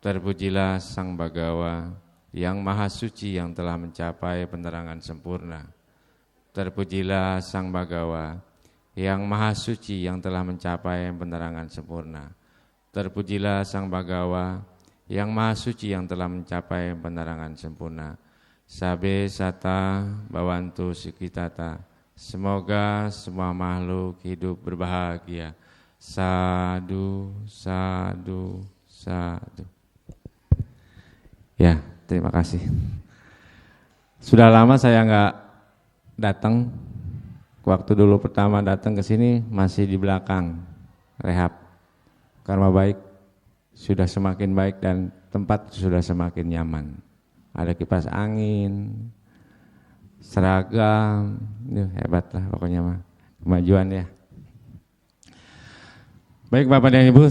Terpujilah Sang Bhagawa yang Maha Suci yang telah mencapai penerangan sempurna. Terpujilah Sang Bhagawa yang Maha Suci yang telah mencapai penerangan sempurna. Terpujilah Sang Bhagawa yang Maha Suci yang telah mencapai penerangan sempurna. Sabe sata bawantu sukitata. Semoga semua makhluk hidup berbahagia. Sadu, sadu, sadu. Ya, terima kasih. Sudah lama saya nggak datang. Waktu dulu pertama datang ke sini masih di belakang rehab. Karma baik sudah semakin baik dan tempat sudah semakin nyaman. Ada kipas angin, seragam, hebat lah pokoknya mah kemajuan ya. Baik Bapak dan Ibu,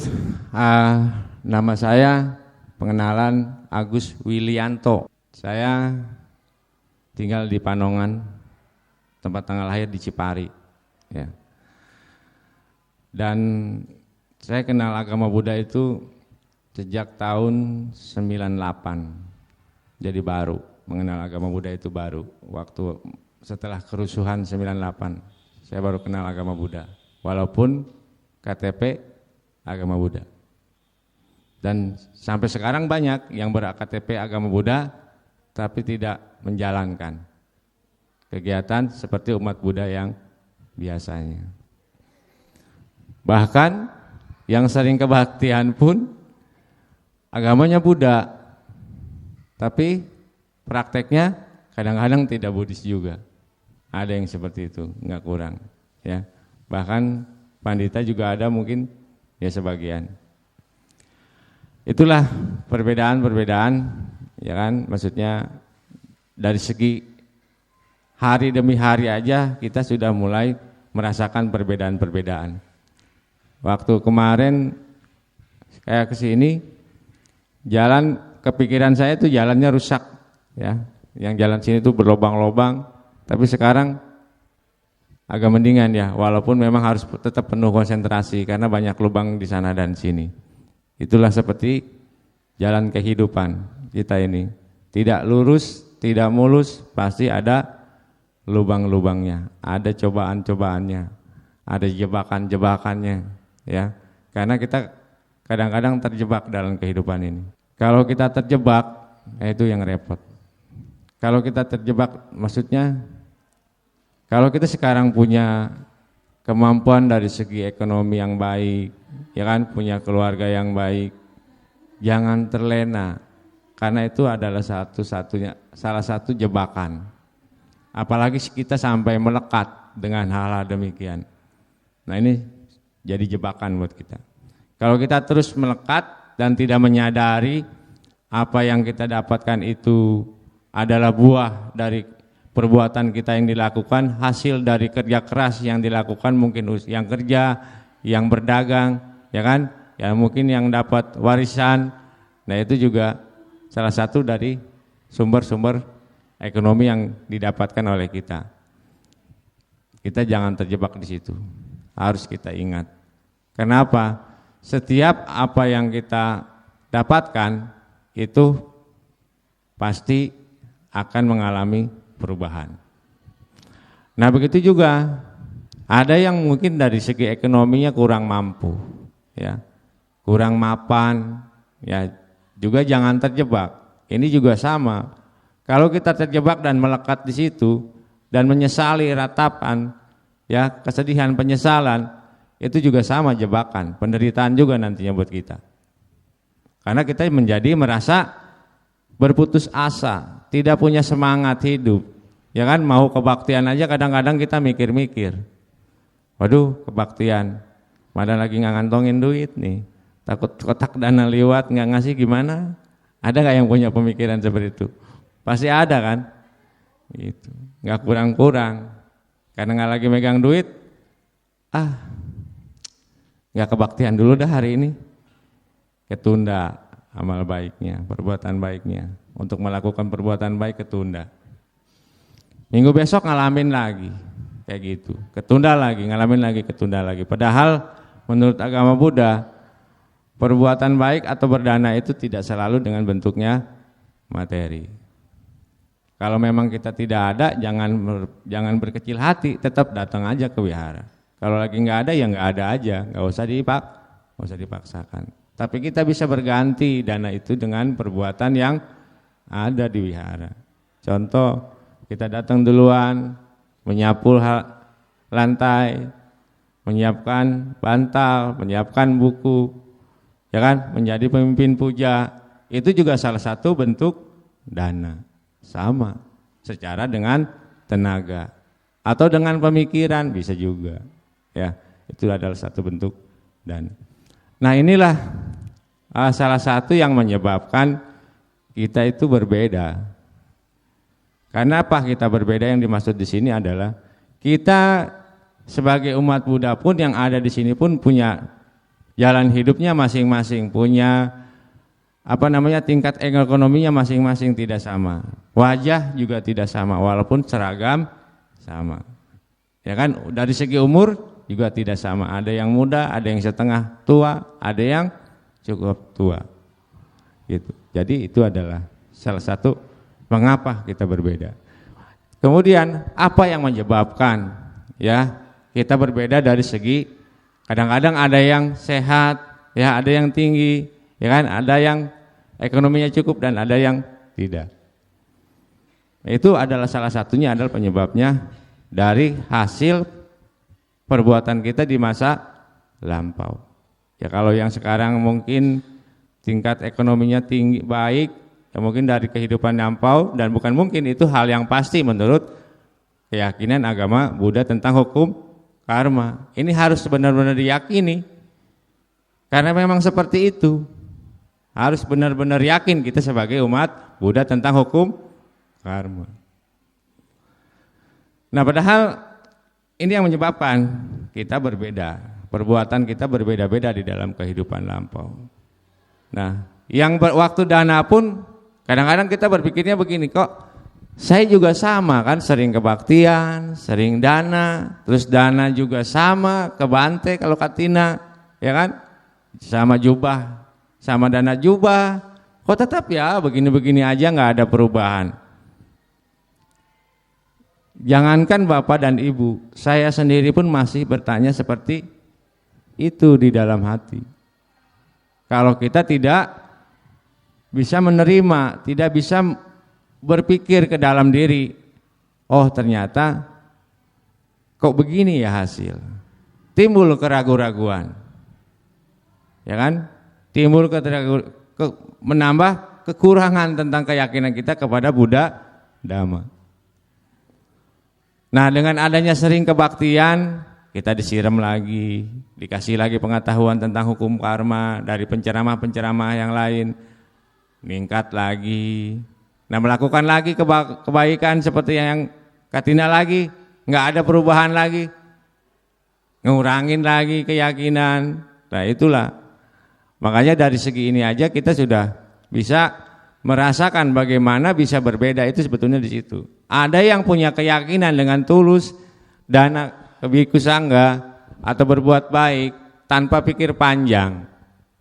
nama saya pengenalan Agus Wilianto. Saya tinggal di Panongan, tempat tanggal lahir di Cipari. Ya. Dan saya kenal agama Buddha itu sejak tahun 98. Jadi baru, mengenal agama Buddha itu baru. Waktu setelah kerusuhan 98, saya baru kenal agama Buddha. Walaupun KTP agama Buddha. Dan sampai sekarang banyak yang ber-KTP agama Buddha tapi tidak menjalankan kegiatan seperti umat Buddha yang biasanya. Bahkan yang sering kebaktian pun agamanya Buddha, tapi prakteknya kadang-kadang tidak Buddhis juga. Ada yang seperti itu, enggak kurang. Ya, bahkan pandita juga ada mungkin ya sebagian. Itulah perbedaan-perbedaan, ya kan? Maksudnya dari segi hari demi hari aja kita sudah mulai merasakan perbedaan-perbedaan. Waktu kemarin kayak kesini, jalan kepikiran saya itu jalannya rusak, ya. Yang jalan sini itu berlobang-lobang, tapi sekarang agak mendingan ya, walaupun memang harus tetap penuh konsentrasi karena banyak lubang di sana dan sini. Itulah seperti jalan kehidupan kita ini. Tidak lurus, tidak mulus, pasti ada lubang-lubangnya, ada cobaan-cobaannya, ada jebakan-jebakannya, ya. Karena kita kadang-kadang terjebak dalam kehidupan ini. Kalau kita terjebak, itu yang repot. Kalau kita terjebak, maksudnya kalau kita sekarang punya kemampuan dari segi ekonomi yang baik, ya kan, punya keluarga yang baik, jangan terlena, karena itu adalah salah satu jebakan. Apalagi kita sampai melekat dengan hal-hal demikian. Nah ini jadi jebakan buat kita. Kalau kita terus melekat dan tidak menyadari apa yang kita dapatkan itu adalah buah dari perbuatan kita yang dilakukan, hasil dari kerja keras yang dilakukan, mungkin yang kerja, yang berdagang, ya kan, ya mungkin yang dapat warisan. Nah itu juga salah satu dari sumber-sumber ekonomi yang didapatkan oleh kita. Kita jangan terjebak di situ, harus kita ingat. Kenapa? Setiap apa yang kita dapatkan itu pasti akan mengalami perubahan. Nah begitu juga ada yang mungkin dari segi ekonominya kurang mampu, ya, kurang mapan, ya juga jangan terjebak. Ini juga sama. Kalau kita terjebak dan melekat di situ dan menyesali ratapan, ya kesedihan, penyesalan, itu juga sama jebakan, penderitaan juga nantinya buat kita. Karena kita merasa berputus asa, tidak punya semangat hidup. Ya kan, mau kebaktian aja kadang-kadang kita mikir-mikir. Waduh, kebaktian, mana lagi nggak ngantongin duit nih. Takut kotak dana liwat nggak ngasih gimana? Ada nggak yang punya pemikiran seperti itu? Pasti ada kan? Gitu. Nggak kurang-kurang. Karena nggak lagi megang duit, nggak kebaktian dulu dah hari ini. Ketunda amal baiknya, perbuatan baiknya. Untuk melakukan perbuatan baik ketunda. Minggu besok ngalamin lagi, kayak gitu. Ketunda lagi, ngalamin lagi, ketunda lagi. Padahal menurut agama Buddha, perbuatan baik atau berdana itu tidak selalu dengan bentuknya materi. Kalau memang kita tidak ada, jangan berkecil hati, tetap datang aja ke wihara. Kalau lagi nggak ada ya nggak ada aja, nggak usah dipaksakan. Tapi kita bisa berganti dana itu dengan perbuatan yang ada di wihara. Contoh, kita datang duluan, menyapu lantai, menyiapkan bantal, menyiapkan buku, ya kan, menjadi pemimpin puja. Itu juga salah satu bentuk dana. Sama, secara dengan tenaga atau dengan pemikiran bisa juga, ya, itu adalah satu bentuk dana. Nah, inilah salah satu yang menyebabkan kita itu berbeda. Karena apa kita berbeda? Yang dimaksud di sini adalah kita sebagai umat Buddha pun yang ada di sini pun punya jalan hidupnya masing-masing, punya tingkat ekonominya masing-masing tidak sama. Wajah juga tidak sama walaupun seragam sama. Ya kan, dari segi umur juga tidak sama. Ada yang muda, ada yang setengah tua, ada yang cukup tua. Gitu. Jadi itu adalah salah satu mengapa kita berbeda. Kemudian apa yang menyebabkan ya kita berbeda dari segi kadang-kadang ada yang sehat, ya ada yang tinggi, ya kan, ada yang ekonominya cukup dan ada yang tidak. Itu adalah salah satunya adalah penyebabnya dari hasil perbuatan kita di masa lampau. Ya kalau yang sekarang mungkin tingkat ekonominya tinggi baik, ya mungkin dari kehidupan lampau, dan bukan mungkin, itu hal yang pasti menurut keyakinan agama Buddha tentang hukum karma. Ini harus benar-benar diyakini. Karena memang seperti itu. Harus benar-benar yakin kita sebagai umat Buddha tentang hukum karma. Nah, padahal ini yang menyebabkan kita berbeda. Perbuatan kita berbeda-beda di dalam kehidupan lampau. Nah, yang waktu dana pun kadang-kadang kita berpikirnya begini, kok saya juga sama kan, sering kebaktian, sering dana, terus dana juga sama ke Bante kalau Katina, ya kan? Sama jubah, sama dana jubah, kok tetap ya begini-begini aja nggak ada perubahan. Jangankan Bapak dan Ibu, saya sendiri pun masih bertanya seperti itu di dalam hati. Kalau kita tidak bisa menerima, tidak bisa berpikir ke dalam diri, oh ternyata kok begini ya hasil. Timbul keraguan-raguan, ya kan? Timbul menambah kekurangan tentang keyakinan kita kepada Buddha Dhamma. Nah, dengan adanya sering kebaktian, kita disiram lagi, dikasih lagi pengetahuan tentang hukum karma dari penceramah-penceramah yang lain, meningkat lagi. Nah, melakukan lagi kebaikan seperti yang Katina lagi, nggak ada perubahan lagi, ngurangin lagi keyakinan. Nah, itulah. Makanya dari segi ini aja kita sudah bisa merasakan bagaimana bisa berbeda itu sebetulnya di situ. Ada yang punya keyakinan dengan tulus dana kebiku sangga atau berbuat baik tanpa pikir panjang,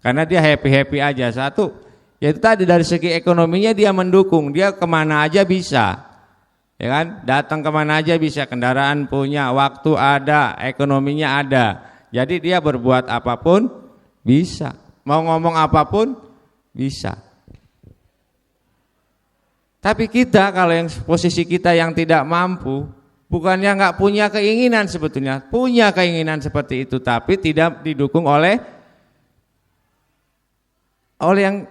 karena dia happy aja. Satu, yaitu tadi dari segi ekonominya dia mendukung, dia kemana aja bisa, ya kan, datang kemana aja bisa, kendaraan punya, waktu ada, ekonominya ada, jadi dia berbuat apapun bisa, mau ngomong apapun bisa. Tapi kita kalau yang posisi kita yang tidak mampu, bukannya nggak punya keinginan, sebetulnya punya keinginan seperti itu, tapi tidak didukung oleh yang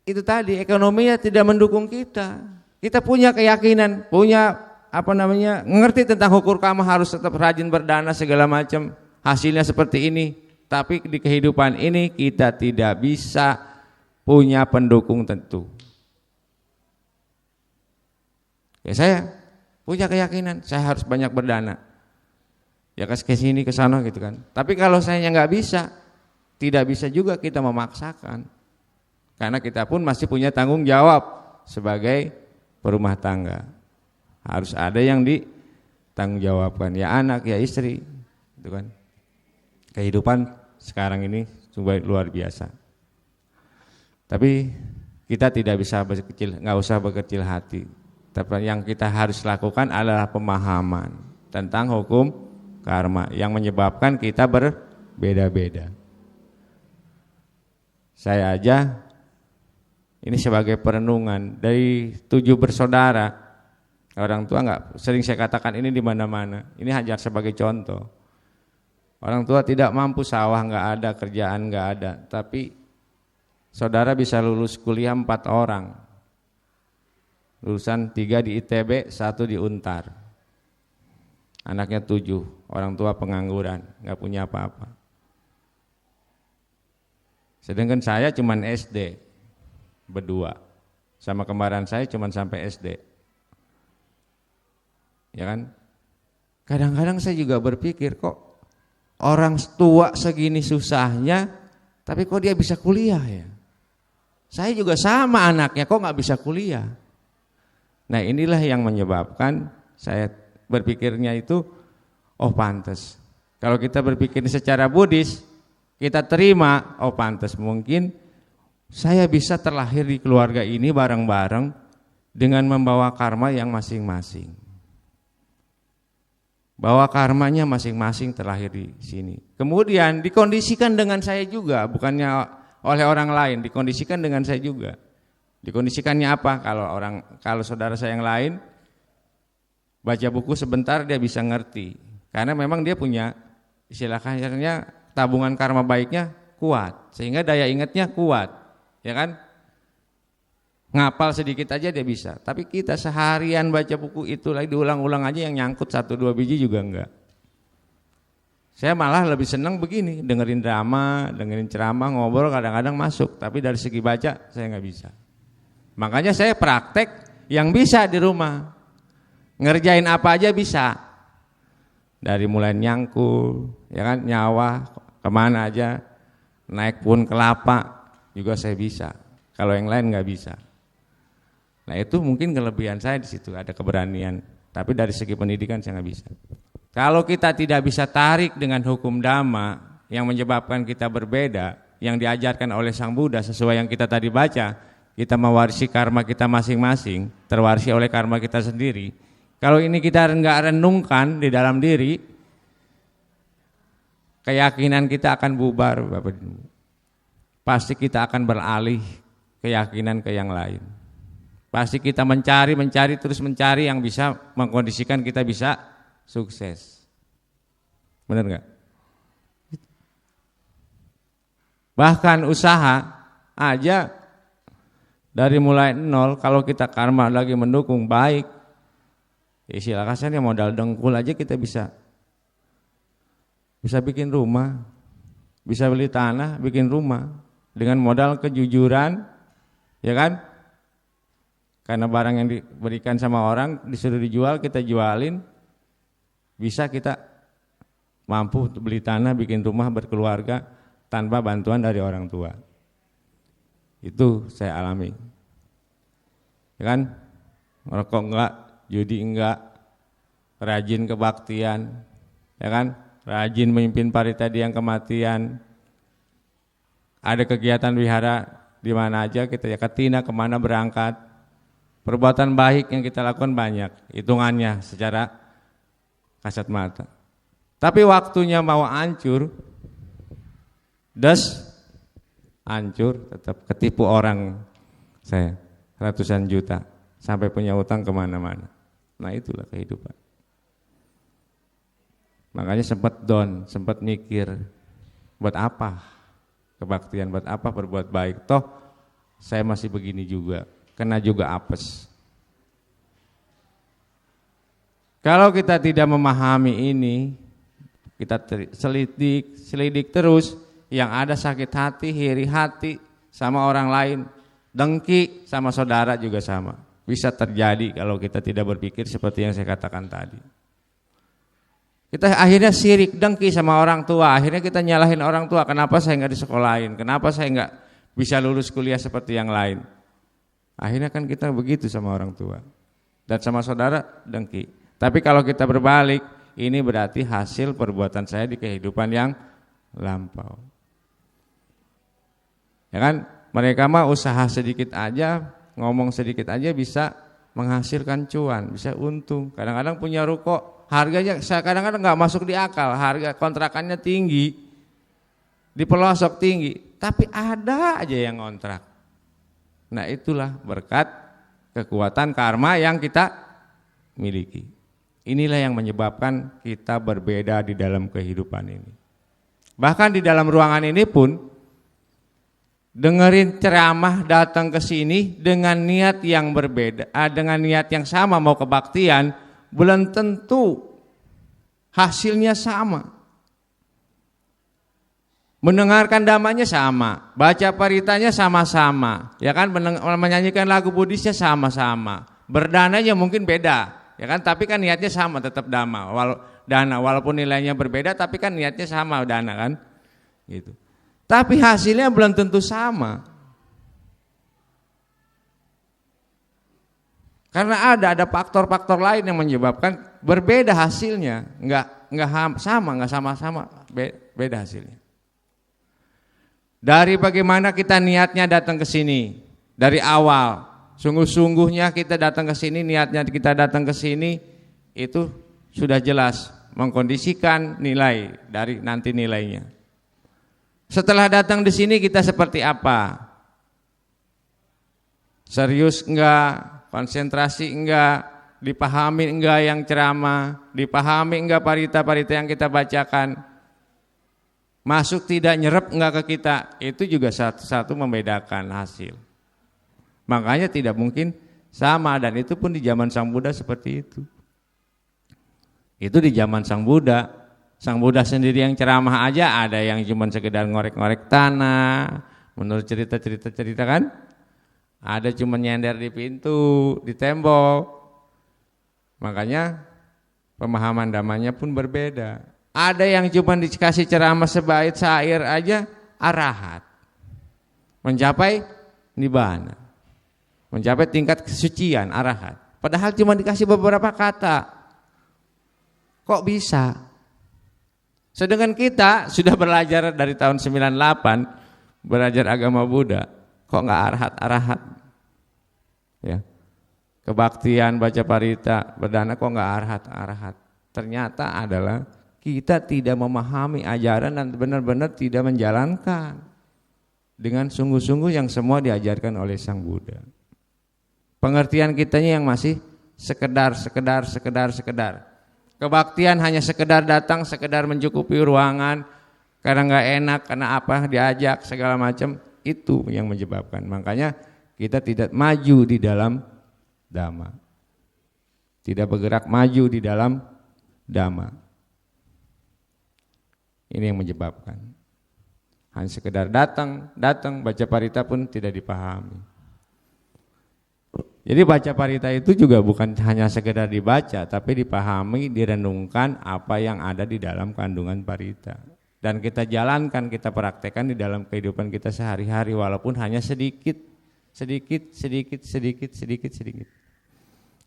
itu tadi, ekonominya tidak mendukung kita. Kita punya keyakinan, punya ngerti tentang hukum karma, harus tetap rajin berdana segala macam, hasilnya seperti ini. Tapi di kehidupan ini kita tidak bisa punya pendukung tentu. Ya, saya punya keyakinan saya harus banyak berdana, ya ke sini ke sana gitu kan. Tapi kalau saya nggak bisa, tidak bisa juga kita memaksakan, karena kita pun masih punya tanggung jawab sebagai perumah tangga. Harus ada yang ditanggung jawabkan, ya anak, ya istri, gitu kan. Kehidupan sekarang ini sungguh luar biasa. Tapi kita tidak bisa nggak usah berkecil hati. Tapi yang kita harus lakukan adalah pemahaman tentang hukum karma yang menyebabkan kita berbeda-beda. Saya aja ini sebagai perenungan dari 7 bersaudara, orang tua nggak sering saya katakan ini di mana-mana. Ini hanya sebagai contoh. Orang tua tidak mampu, sawah nggak ada, kerjaan nggak ada, tapi saudara bisa lulus kuliah 4 orang. Lulusan 3 di ITB, 1 di Untar. Anaknya 7, orang tua pengangguran, nggak punya apa-apa. Sedangkan saya cuman SD, berdua. Sama kembaran saya cuman sampai SD. Ya kan? Kadang-kadang saya juga berpikir, kok orang tua segini susahnya, tapi kok dia bisa kuliah ya? Saya juga sama anaknya, kok nggak bisa kuliah? Nah inilah yang menyebabkan saya berpikirnya itu, oh pantas. Kalau kita berpikir secara Buddhis, kita terima, oh pantas mungkin saya bisa terlahir di keluarga ini bareng-bareng dengan membawa karma yang masing-masing. Bawa karmanya masing-masing terlahir di sini. Kemudian dikondisikan dengan saya juga, bukannya oleh orang lain, dikondisikan dengan saya juga. Dikondisikannya apa? Kalau saudara saya yang lain baca buku sebentar dia bisa ngerti. Karena memang dia punya istilahnya tabungan karma baiknya kuat, sehingga daya ingatnya kuat, ya kan? Ngapal sedikit aja dia bisa. Tapi kita seharian baca buku itu lagi diulang-ulang aja yang nyangkut 1-2 biji juga enggak. Saya malah lebih senang begini, dengerin drama, dengerin ceramah, ngobrol kadang-kadang masuk, tapi dari segi baca saya nggak bisa. Makanya saya praktek yang bisa di rumah. Ngerjain apa aja bisa. Dari mulai nyangkul, ya kan, nyawa, kemana aja, naik pun kelapa juga saya bisa. Kalau yang lain nggak bisa. Nah itu mungkin kelebihan saya di situ, ada keberanian. Tapi dari segi pendidikan saya nggak bisa. Kalau kita tidak bisa tarik dengan hukum Dhamma yang menyebabkan kita berbeda, yang diajarkan oleh Sang Buddha sesuai yang kita tadi baca, kita mewarisi karma kita masing-masing, terwarisi oleh karma kita sendiri. Kalau ini kita enggak renungkan di dalam diri, keyakinan kita akan bubar, Bapak Ibu. Pasti kita akan beralih keyakinan ke yang lain. Pasti kita mencari terus mencari yang bisa mengkondisikan kita bisa sukses. Benar enggak? Bahkan usaha aja dari mulai nol, kalau kita karma lagi mendukung baik, ya silakan modal dengkul aja kita bisa bikin rumah, bisa beli tanah, bikin rumah dengan modal kejujuran, ya kan? Karena barang yang diberikan sama orang disuruh dijual, kita jualin, bisa kita mampu untuk beli tanah, bikin rumah, berkeluarga tanpa bantuan dari orang tua. Itu saya alami. Ya kan? Merokok enggak, judi enggak, rajin kebaktian, ya kan? Rajin memimpin parita yang kematian. Ada kegiatan wihara di mana aja kita ya ketina kemana berangkat. Perbuatan baik yang kita lakukan banyak, hitungannya secara kasat mata. Tapi waktunya mau hancur, hancur, tetap ketipu orang saya ratusan juta sampai punya utang kemana-mana. Nah itulah kehidupan. Makanya sempat down, sempat mikir buat apa kebaktian, buat apa berbuat baik, toh saya masih begini juga, kena juga apes. Kalau kita tidak memahami ini, kita selidik terus, yang ada sakit hati, iri hati sama orang lain, dengki sama saudara juga sama. Bisa terjadi kalau kita tidak berpikir seperti yang saya katakan tadi. Kita akhirnya sirik, dengki sama orang tua, akhirnya kita nyalahin orang tua, kenapa saya nggak disekolahin, kenapa saya nggak bisa lulus kuliah seperti yang lain. Akhirnya kan kita begitu sama orang tua. Dan sama saudara dengki. Tapi kalau kita berbalik, ini berarti hasil perbuatan saya di kehidupan yang lampau. Ya kan? mereka mah usaha sedikit aja, ngomong sedikit aja bisa menghasilkan cuan, bisa untung. Kadang-kadang punya ruko, harganya kadang-kadang nggak masuk di akal, harga kontrakannya tinggi, di pelosok tinggi, tapi ada aja yang ngontrak. Nah itulah berkat kekuatan karma yang kita miliki. Inilah yang menyebabkan kita berbeda di dalam kehidupan ini. Bahkan di dalam ruangan ini pun, dengerin ceramah datang ke sini dengan niat yang berbeda, dengan niat yang sama mau kebaktian, belum tentu hasilnya sama. Mendengarkan damanya sama, baca paritanya sama-sama, ya kan, menyanyikan lagu Buddhisnya sama-sama, berdananya mungkin beda, ya kan, tapi kan niatnya sama, tetap dana, walaupun nilainya berbeda, tapi kan niatnya sama dana kan, gitu. Tapi hasilnya belum tentu sama, karena ada faktor-faktor lain yang menyebabkan berbeda hasilnya, nggak sama-sama beda hasilnya. Dari bagaimana kita niatnya datang ke sini dari awal, sungguh-sungguhnya kita datang ke sini, niatnya kita datang ke sini itu sudah jelas mengkondisikan nilai dari nanti nilainya. Setelah datang di sini kita seperti apa? Serius enggak? Konsentrasi enggak? Dipahami enggak yang ceramah? Dipahami enggak parita-parita yang kita bacakan? Masuk tidak, nyerep enggak ke kita? Itu juga satu-satu membedakan hasil. Makanya tidak mungkin sama, dan itu pun di zaman Sang Buddha seperti itu. Itu di zaman Sang Buddha. Sang Buddha sendiri yang ceramah aja ada yang cuma sekedar ngorek-ngorek tanah, menurut cerita kan, ada cuma nyender di pintu, di tembok. Makanya pemahaman damanya pun berbeda. Ada yang cuma dikasih ceramah sebait syair aja, arahat, mencapai nibbana, mencapai tingkat kesucian, arahat. Padahal cuma dikasih beberapa kata. Kok bisa? Sedangkan kita sudah belajar dari tahun 98, belajar agama Buddha, kok nggak arahat? Ya, kebaktian, baca parita, berdana kok nggak arahat? Ternyata adalah kita tidak memahami ajaran dan benar-benar tidak menjalankan dengan sungguh-sungguh yang semua diajarkan oleh Sang Buddha. Pengertian kitanya yang masih sekedar. Kebaktian hanya sekedar datang, sekedar mencukupi ruangan, karena nggak enak, karena apa, diajak segala macam, itu yang menyebabkan. Makanya kita tidak maju di dalam Dhamma, tidak bergerak maju di dalam Dhamma. Ini yang menyebabkan. Hanya sekedar datang, baca parita pun tidak dipahami. Jadi baca parita itu juga bukan hanya sekedar dibaca, tapi dipahami, direnungkan apa yang ada di dalam kandungan parita. Dan kita jalankan, kita praktekkan di dalam kehidupan kita sehari-hari, walaupun hanya sedikit.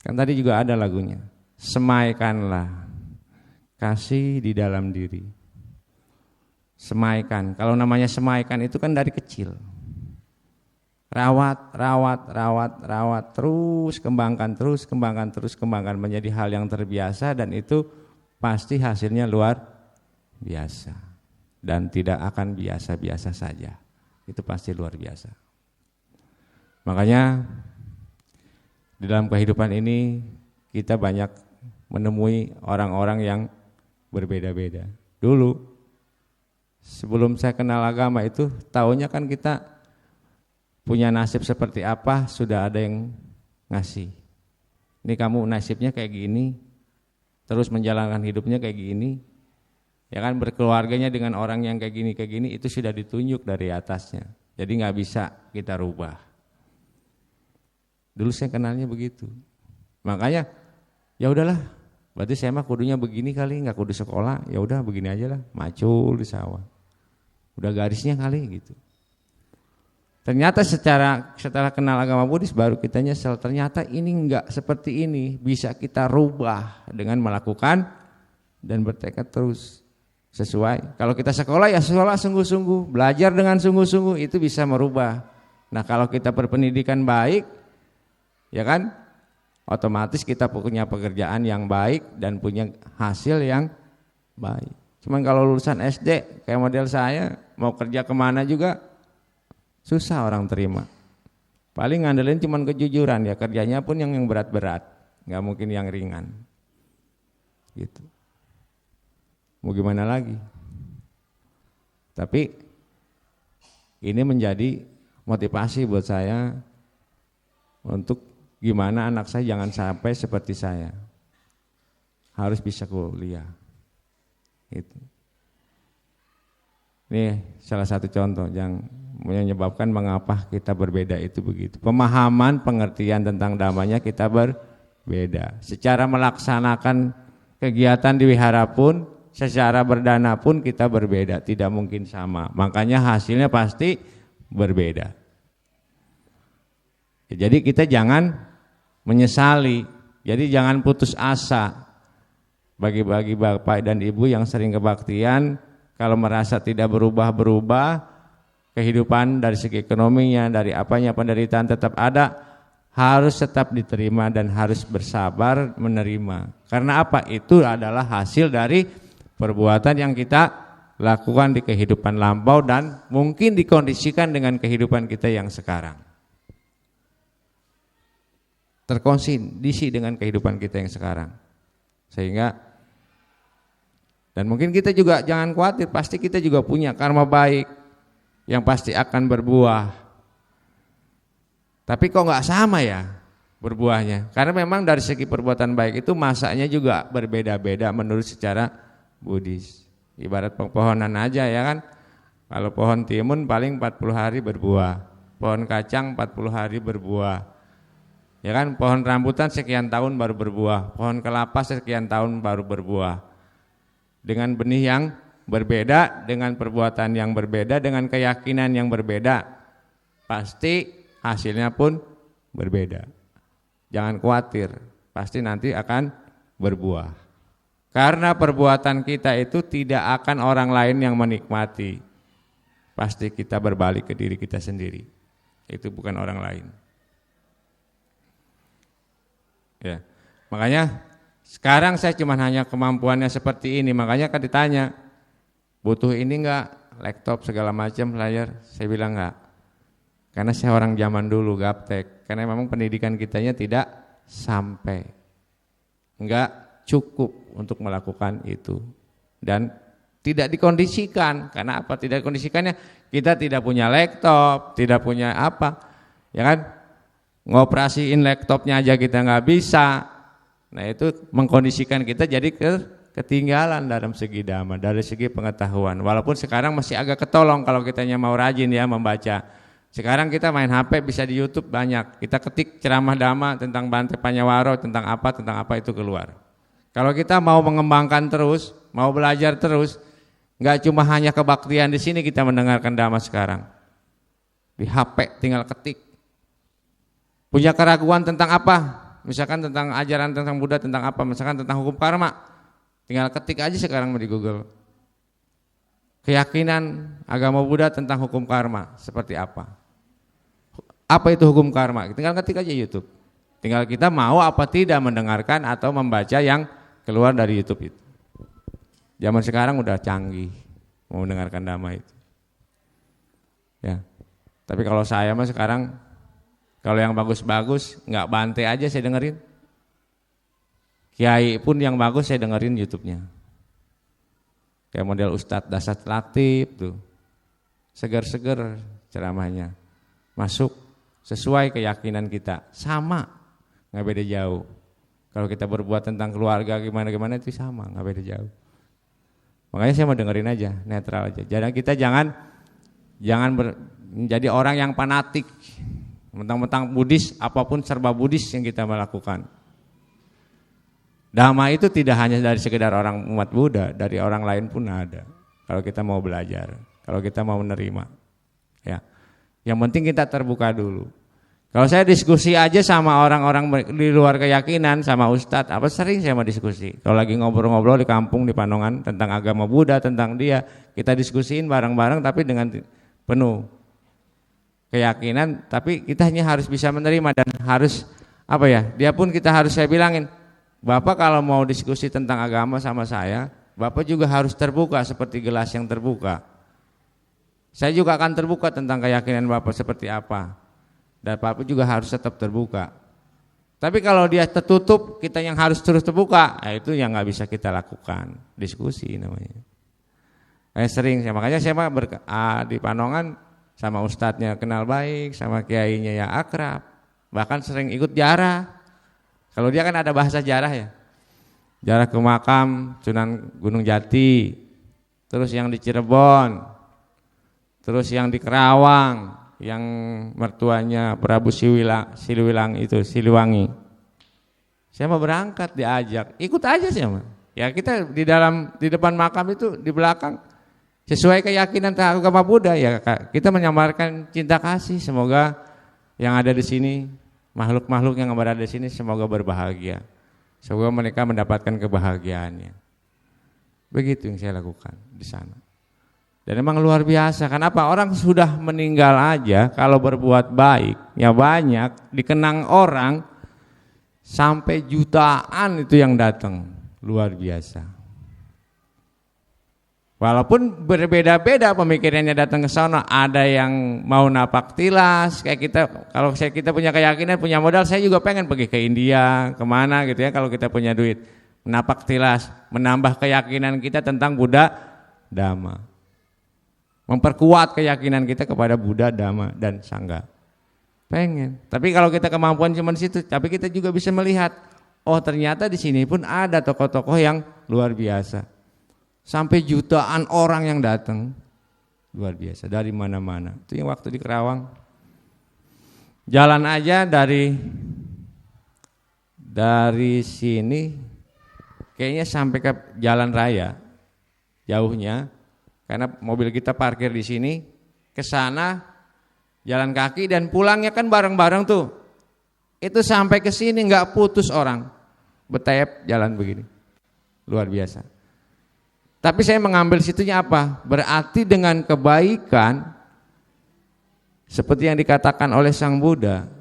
Kan tadi juga ada lagunya, semaikanlah kasih di dalam diri. Semaikan, kalau namanya semaikan itu kan dari kecil. Rawat, terus kembangkan menjadi hal yang terbiasa, dan itu pasti hasilnya luar biasa dan tidak akan biasa-biasa saja. Itu pasti luar biasa. Makanya di dalam kehidupan ini kita banyak menemui orang-orang yang berbeda-beda. Dulu sebelum saya kenal agama itu, taunya kan kita punya nasib seperti apa, sudah ada yang ngasih. Ini kamu nasibnya kayak gini, terus menjalankan hidupnya kayak gini. Ya kan, berkeluarganya dengan orang yang kayak gini, itu sudah ditunjuk dari atasnya. Jadi nggak bisa kita rubah. Dulu saya kenalnya begitu. Makanya ya udahlah, berarti saya mah kudunya begini kali, nggak kudu sekolah. Ya udah begini aja lah, macul di sawah. Udah garisnya kali gitu. Ternyata setelah kenal agama Buddhis baru kita nyesel, ternyata ini enggak seperti ini, bisa kita rubah dengan melakukan dan bertekad terus sesuai. Kalau kita sekolah ya sekolah sungguh-sungguh, belajar dengan sungguh-sungguh, itu bisa merubah Nah kalau kita berpendidikan baik, ya kan, otomatis kita punya pekerjaan yang baik dan punya hasil yang baik. Cuman kalau lulusan SD kayak model saya, mau kerja kemana juga susah orang terima. Paling ngandelin cuman kejujuran, ya kerjanya pun yang berat-berat, nggak mungkin yang ringan. Gitu. Mau gimana lagi? Tapi ini menjadi motivasi buat saya untuk gimana anak saya jangan sampai seperti saya, harus bisa kuliah. Gitu. Ini salah satu contoh yang menyebabkan mengapa kita berbeda itu begitu. Pemahaman, pengertian tentang dhamanya kita berbeda. Secara melaksanakan kegiatan di wihara pun, secara berdana pun kita berbeda, tidak mungkin sama. Makanya hasilnya pasti berbeda. Jadi kita jangan menyesali, jadi jangan putus asa. Bagi bapak dan ibu yang sering kebaktian, kalau merasa tidak berubah-berubah, kehidupan dari segi ekonominya, dari apanya, penderitaan tetap ada, harus tetap diterima dan harus bersabar menerima. Karena apa? Itu adalah hasil dari perbuatan yang kita lakukan di kehidupan lampau dan mungkin dikondisikan dengan kehidupan kita yang sekarang. Terkondisi dengan kehidupan kita yang sekarang. Sehingga, dan mungkin kita juga jangan khawatir, pasti kita juga punya karma baik yang pasti akan berbuah. Tapi kok nggak sama ya berbuahnya? Karena memang dari segi perbuatan baik itu masanya juga berbeda-beda menurut secara Buddhis. Ibarat pepohonan aja ya kan. Kalau pohon timun paling 40 hari berbuah. Pohon kacang 40 hari berbuah. Ya kan, pohon rambutan sekian tahun baru berbuah. Pohon kelapa sekian tahun baru berbuah. Dengan benih yang berbeda, dengan perbuatan yang berbeda, dengan keyakinan yang berbeda, pasti hasilnya pun berbeda. Jangan khawatir, pasti nanti akan berbuah. Karena perbuatan kita itu tidak akan orang lain yang menikmati. Pasti kita berbalik ke diri kita sendiri. Itu bukan orang lain. Ya. Makanya sekarang saya cuma hanya kemampuannya seperti ini. Makanya kan ditanya, butuh ini enggak? Laptop segala macam, layar. Saya bilang enggak. Karena saya orang zaman dulu gaptek. Karena memang pendidikan kitanya tidak sampai. Enggak cukup untuk melakukan itu dan tidak dikondisikan. Karena apa? Tidak dikondisikannya, kita tidak punya laptop, tidak punya apa, ya kan? Ngoperasiin laptopnya aja kita nggak bisa. Nah itu mengkondisikan kita jadi ketinggalan dalam segi dhamma, dari segi pengetahuan. Walaupun sekarang masih agak ketolong kalau kitanya mau rajin ya membaca. Sekarang kita main HP bisa di YouTube banyak. Kita ketik ceramah dhamma tentang Bante Panyawaro, tentang apa itu keluar. Kalau kita mau mengembangkan terus, mau belajar terus, nggak cuma hanya kebaktian di sini kita mendengarkan dhamma sekarang. Di HP tinggal ketik. Punya keraguan tentang apa? Misalkan tentang ajaran tentang Buddha, tentang apa? Misalkan tentang hukum karma. Tinggal ketik aja sekarang di Google. Keyakinan agama Buddha tentang hukum karma seperti apa? Apa itu hukum karma? Tinggal ketik aja YouTube. Tinggal kita mau apa tidak mendengarkan atau membaca yang keluar dari YouTube itu. Zaman sekarang udah canggih mau mendengarkan dhamma itu. Ya. Tapi kalau saya mah sekarang kalau yang bagus-bagus nggak Bante aja saya dengerin. Kiai pun yang bagus saya dengerin YouTube-nya. Kayak model Ustadz Dasat Latif tuh. Seger-seger ceramahnya. Masuk sesuai keyakinan kita. Sama, nggak beda jauh. Kalau kita berbuat tentang keluarga gimana-gimana itu sama, nggak beda jauh. Makanya saya mau dengerin aja, netral aja. Jadi kita jangan menjadi orang yang fanatik. Mentang-mentang Buddhis, apapun serba Buddhis yang kita melakukan. Dhamma itu tidak hanya dari sekedar orang umat Buddha, dari orang lain pun ada. Kalau kita mau belajar, kalau kita mau menerima. Ya. Yang penting kita terbuka dulu. Kalau saya diskusi aja sama orang-orang di luar keyakinan, sama ustadz, apa sering saya mau diskusi. Kalau lagi ngobrol-ngobrol di kampung, di Panongan, tentang agama Buddha, tentang dia, kita diskusiin bareng-bareng tapi dengan penuh keyakinan, tapi kita hanya harus bisa menerima dan harus apa ya? Dia pun kita harus saya bilangin, Bapak kalau mau diskusi tentang agama sama saya, Bapak juga harus terbuka seperti gelas yang terbuka. Saya juga akan terbuka tentang keyakinan Bapak seperti apa. Dan Bapak juga harus tetap terbuka. Tapi kalau dia tertutup, kita yang harus terus terbuka, itu yang nggak bisa kita lakukan. Diskusi namanya. Sering, makanya saya di Panongan sama ustadznya kenal baik, sama kiainya ya akrab. Bahkan sering ikut ziarah. Kalau dia kan ada bahasa ziarah ya. Ziarah ke makam Sunan Gunung Jati, terus yang di Cirebon, terus yang di Kerawang, yang mertuanya Prabu Siliwangi. Saya mau berangkat diajak, ikut aja sih mah. Ya kita di depan makam itu di belakang sesuai keyakinan agama Buddha ya kita menyamarkan cinta kasih. Semoga yang ada di sini makhluk-makhluk yang berada di sini semoga berbahagia. Semoga mereka mendapatkan kebahagiaannya. Begitu yang saya lakukan di sana. Dan memang luar biasa, kenapa orang sudah meninggal aja kalau berbuat baik, ya banyak, dikenang orang, sampai jutaan itu yang datang, luar biasa. Walaupun berbeda-beda pemikirannya datang ke sana, ada yang mau napak tilas, kayak kita, kalau kita punya keyakinan, punya modal, saya juga pengen pergi ke India, kemana gitu ya, kalau kita punya duit, napak tilas, menambah keyakinan kita tentang Buddha, Dhamma. Memperkuat keyakinan kita kepada Buddha, Dhamma, dan Sangha. Pengen. Tapi kalau kita kemampuan cuma di situ, tapi kita juga bisa melihat, oh ternyata di sini pun ada tokoh-tokoh yang luar biasa. Sampai jutaan orang yang datang, luar biasa dari mana-mana. Itu yang waktu di Kerawang. Jalan aja dari sini, kayaknya sampai ke jalan raya, jauhnya. Karena mobil kita parkir di sini, ke sana jalan kaki dan pulangnya kan bareng-bareng tuh. Itu sampai ke sini nggak putus orang. Betayap jalan begini. Luar biasa. Tapi saya mengambil situnya apa? Berarti dengan kebaikan seperti yang dikatakan oleh Sang Buddha.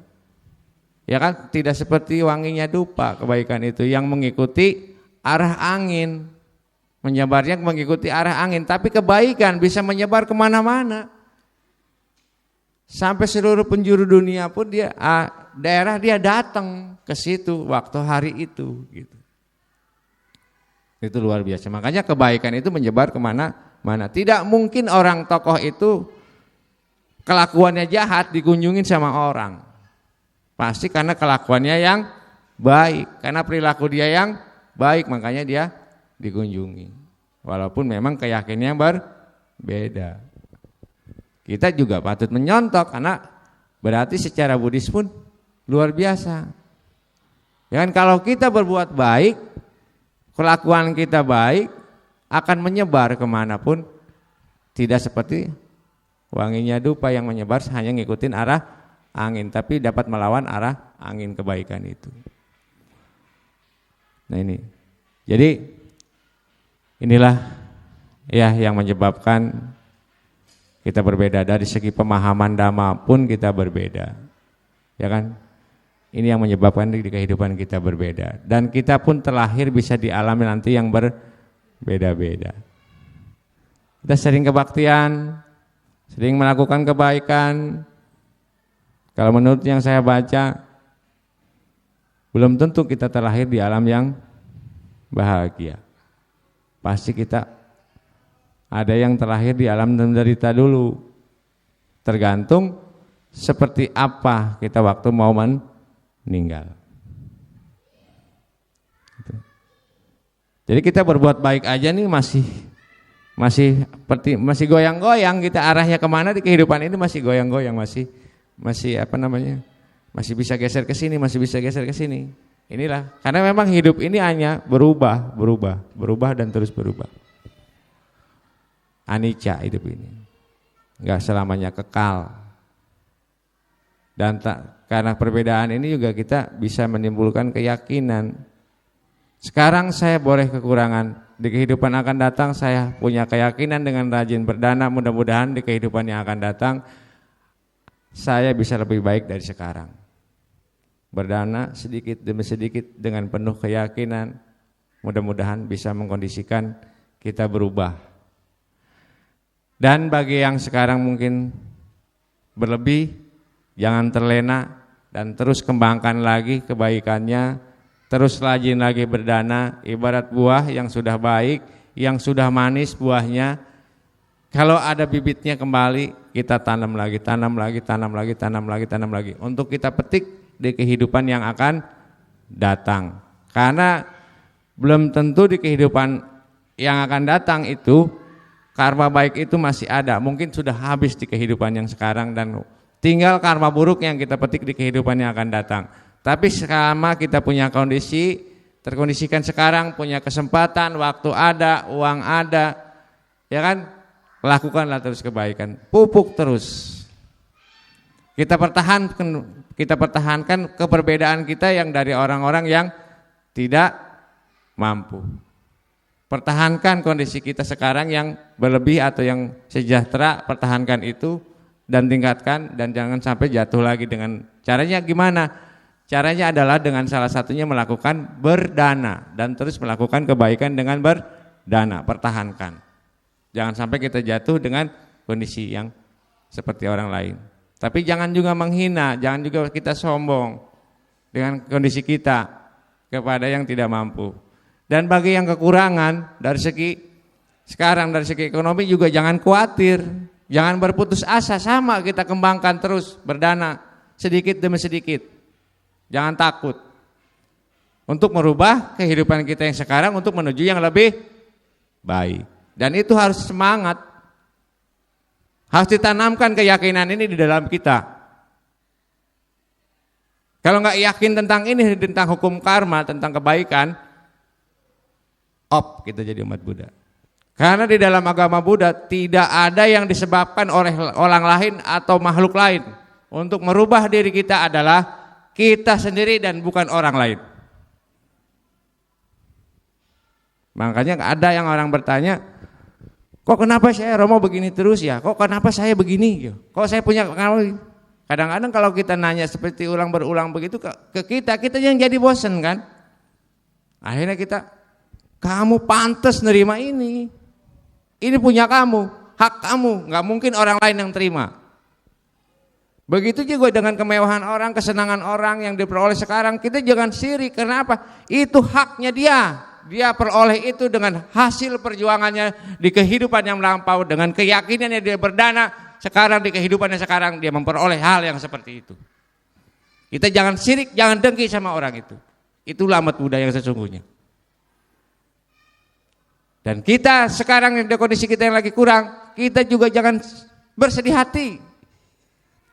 Ya kan tidak seperti wanginya dupa kebaikan itu yang mengikuti arah angin. Menyebarnya mengikuti arah angin, tapi kebaikan bisa menyebar kemana-mana. Sampai seluruh penjuru dunia pun daerah dia datang ke situ waktu hari itu. Gitu. Itu luar biasa. Makanya kebaikan itu menyebar kemana-mana. Tidak mungkin orang tokoh itu kelakuannya jahat dikunjungin sama orang. Pasti karena kelakuannya yang baik, karena perilaku dia yang baik, makanya dia dikunjungi. Walaupun memang keyakinannya berbeda. Kita juga patut menyontok karena berarti secara Buddhis pun luar biasa. Ya kan kalau kita berbuat baik, kelakuan kita baik akan menyebar kemanapun. Tidak seperti wanginya dupa yang menyebar hanya ngikutin arah angin, tapi dapat melawan arah angin kebaikan itu. Nah ini, jadi inilah ya yang menyebabkan kita berbeda. Dari segi pemahaman Dhamma pun kita berbeda. Ya kan? Ini yang menyebabkan di kehidupan kita berbeda. Dan kita pun terlahir bisa dialami nanti yang berbeda-beda. Kita sering kebaktian, sering melakukan kebaikan. Kalau menurut yang saya baca, belum tentu kita terlahir di alam yang bahagia. Pasti kita ada yang terlahir di alam menderita dulu. Tergantung seperti apa kita waktu mau meninggal. Jadi kita berbuat baik aja nih masih goyang-goyang, kita arahnya kemana di kehidupan ini masih goyang-goyang, masih apa namanya? Masih bisa geser ke sini, masih bisa geser ke sini. Inilah, karena memang hidup ini hanya berubah dan terus berubah. Anicca hidup ini, enggak selamanya kekal. Dan karena perbedaan ini juga kita bisa menimbulkan keyakinan. Sekarang saya boleh kekurangan, di kehidupan akan datang saya punya keyakinan dengan rajin berdana, mudah-mudahan di kehidupan yang akan datang saya bisa lebih baik dari sekarang. Berdana sedikit demi sedikit dengan penuh keyakinan, mudah-mudahan bisa mengkondisikan kita berubah. Dan bagi yang sekarang mungkin berlebih, jangan terlena dan terus kembangkan lagi kebaikannya, terus rajin lagi berdana, ibarat buah yang sudah baik, yang sudah manis buahnya. Kalau ada bibitnya kembali, kita tanam lagi, tanam lagi, tanam lagi, tanam lagi, tanam lagi. Untuk kita petik di kehidupan yang akan datang. Karena belum tentu di kehidupan yang akan datang itu karma baik itu masih ada, mungkin sudah habis di kehidupan yang sekarang dan tinggal karma buruk yang kita petik di kehidupan yang akan datang. Tapi selama kita punya kondisi, terkondisikan sekarang, punya kesempatan, waktu ada, uang ada, ya kan, lakukanlah terus kebaikan, pupuk terus. Kita pertahankan keperbedaan kita yang dari orang-orang yang tidak mampu. Pertahankan kondisi kita sekarang yang berlebih atau yang sejahtera, pertahankan itu dan tingkatkan, dan jangan sampai jatuh lagi. Dengan caranya gimana? Caranya adalah dengan salah satunya melakukan berdana dan terus melakukan kebaikan dengan berdana, pertahankan. Jangan sampai kita jatuh dengan kondisi yang seperti orang lain. Tapi jangan juga menghina, jangan juga kita sombong dengan kondisi kita kepada yang tidak mampu. Dan bagi yang kekurangan dari segi sekarang, dari segi ekonomi juga jangan khawatir, jangan berputus asa, sama kita kembangkan terus berdana sedikit demi sedikit. Jangan takut untuk merubah kehidupan kita yang sekarang untuk menuju yang lebih baik. Dan itu harus semangat, harus ditanamkan keyakinan ini di dalam kita. Kalau nggak yakin tentang ini, tentang hukum karma, tentang kebaikan, kita jadi umat Buddha. Karena di dalam agama Buddha tidak ada yang disebabkan oleh orang lain atau makhluk lain. Untuk merubah diri kita adalah kita sendiri dan bukan orang lain. Makanya ada yang orang bertanya, kok kenapa saya Romo begini terus ya? Kok kenapa saya begini? Kok saya punya, kadang-kadang kalau kita nanya seperti ulang berulang begitu ke kita yang jadi bosen kan. Akhirnya kamu pantas nerima ini punya kamu, hak kamu, nggak mungkin orang lain yang terima. Begitu juga dengan kemewahan orang, kesenangan orang yang diperoleh sekarang, kita jangan sirik. Kenapa? Itu haknya dia peroleh itu dengan hasil perjuangannya di kehidupan yang melampau, dengan keyakinannya dia berdana. Sekarang di kehidupannya sekarang dia memperoleh hal yang seperti itu. Kita jangan sirik, jangan dengki sama orang itu. Itulah umat Buddha yang sesungguhnya. Dan kita sekarang di kondisi kita yang lagi kurang, kita juga jangan bersedih hati.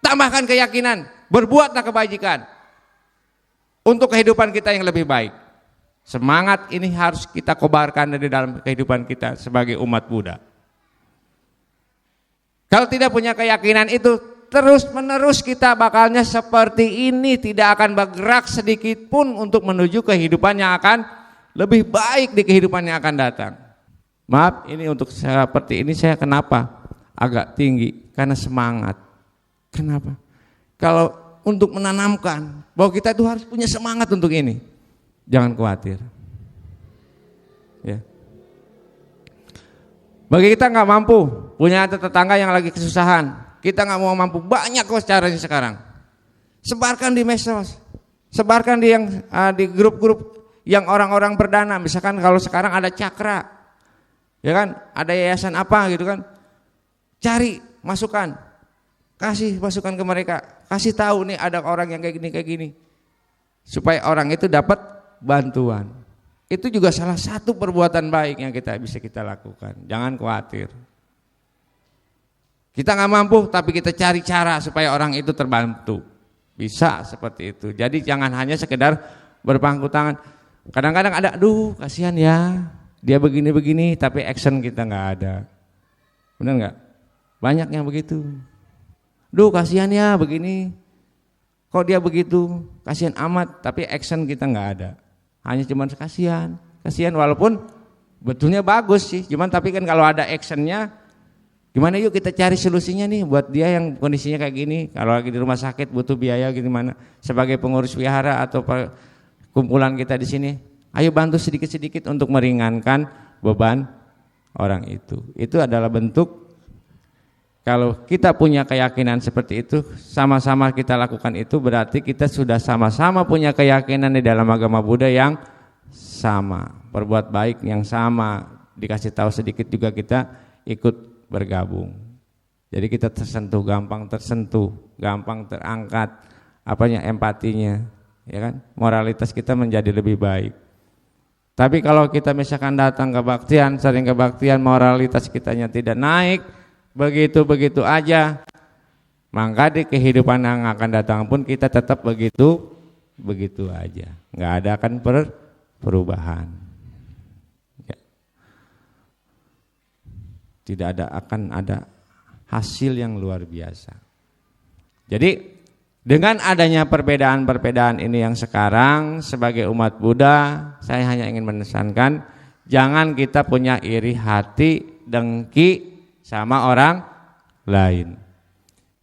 Tambahkan keyakinan, berbuatlah kebajikan untuk kehidupan kita yang lebih baik. Semangat ini harus kita kobarkan dari dalam kehidupan kita sebagai umat Buddha. Kalau tidak punya keyakinan itu, terus menerus kita bakalnya seperti ini, tidak akan bergerak sedikit pun untuk menuju kehidupan yang akan lebih baik di kehidupan yang akan datang. Maaf, ini untuk seperti ini saya kenapa agak tinggi, karena semangat. Kenapa? Kalau untuk menanamkan bahwa kita itu harus punya semangat untuk ini, jangan khawatir. Ya. Bagi kita nggak mampu, punya tetangga yang lagi kesusahan, kita nggak mau mampu, banyak kok caranya sekarang. Sebarkan di medsos, sebarkan di grup-grup yang orang-orang berdana. Misalkan kalau sekarang ada cakra, ya kan, ada yayasan apa gitu kan, cari masukan, kasih masukan ke mereka, kasih tahu nih ada orang yang kayak gini, supaya orang itu dapat bantuan. Itu juga salah satu perbuatan baik yang bisa kita lakukan. Jangan khawatir. Kita nggak mampu, tapi kita cari cara supaya orang itu terbantu. Bisa seperti itu. Jadi jangan hanya sekedar berpangku tangan. Kadang-kadang ada, aduh kasihan ya, dia begini-begini, tapi action kita nggak ada. Benar nggak? Banyak yang begitu. Duh kasihan ya begini, kok dia begitu, kasihan amat, tapi action kita nggak ada. Hanya cuman kasihan walaupun betulnya bagus sih, cuman tapi kan kalau ada actionnya Gimana yuk kita cari solusinya nih buat dia yang kondisinya kayak gini. Kalau lagi di rumah sakit butuh biaya gimana? Sebagai pengurus wihara atau kumpulan kita di sini, ayo bantu sedikit-sedikit untuk meringankan beban orang itu. Itu adalah bentuk kalau kita punya keyakinan seperti itu, sama-sama kita lakukan itu berarti kita sudah sama-sama punya keyakinan di dalam agama Buddha yang sama, berbuat baik yang sama, dikasih tahu sedikit juga kita ikut bergabung. Jadi kita gampang tersentuh, gampang terangkat empatinya, ya kan? Moralitas kita menjadi lebih baik. Tapi kalau kita misalkan datang ke baktian, sering ke baktian, moralitas kitanya tidak naik, begitu-begitu aja, maka di kehidupan yang akan datang pun kita tetap begitu aja, nggak ada akan perubahan. Ya. Tidak akan ada hasil yang luar biasa. Jadi dengan adanya perbedaan-perbedaan ini yang sekarang sebagai umat Buddha, saya hanya ingin menekankan jangan kita punya iri hati, dengki sama orang lain.